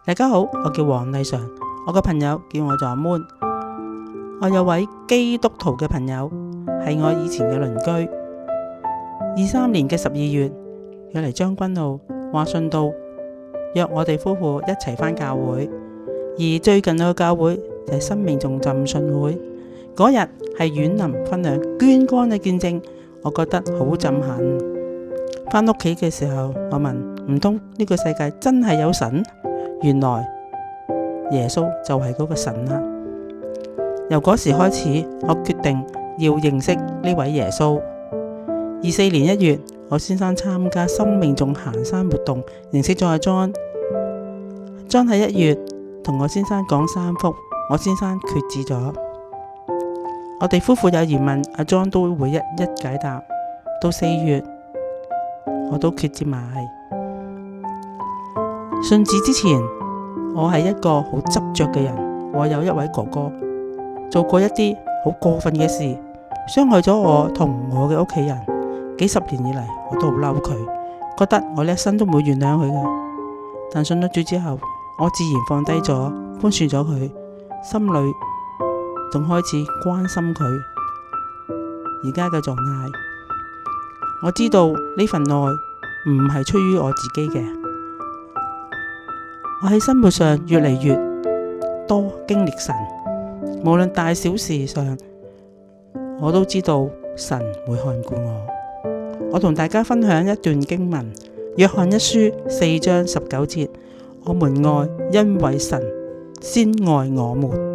大家好，我叫黃麗常，我個朋友叫我做阿 moon。我有位基督徒嘅朋友，係我以前嘅鄰居。23年嘅12月，佢嚟將軍澳華信道約我哋夫婦一齊返教會。而最近嘅教會就係生命重浸信會。嗰日係遠林分享捐肝嘅見證，我覺得好震撼。返屋企嘅時候，我問：唔通呢個世界真係有神？原來耶穌就係嗰個神啦。由嗰時開始，我決定要認識呢位耶穌。24年1月，我先生參加生命重行山活動，認識咗阿 John。John 喺1月同我先生講三福，我先生決志咗。我哋夫婦有疑問，阿 John 都會一一解答。到4月，我都決志埋。信主之前，我係一個好執着嘅人。我有一位哥哥做過一啲好過分嘅事，傷害咗我同我嘅屋企人。幾十年以嚟，我都好嬲佢，覺得我呢一生都唔會原諒佢嘅。但信咗主之後，我自然放低咗，寬恕咗佢，心裏仲開始關心佢而家嘅狀態。我知道呢份愛唔係出於我自己嘅。我喺生活上越嚟越多經歷神，無論大小事上，我都知道神會看顧我。我同大家分享一段經文，約翰一書4章19節：我們愛，因為神先愛我們。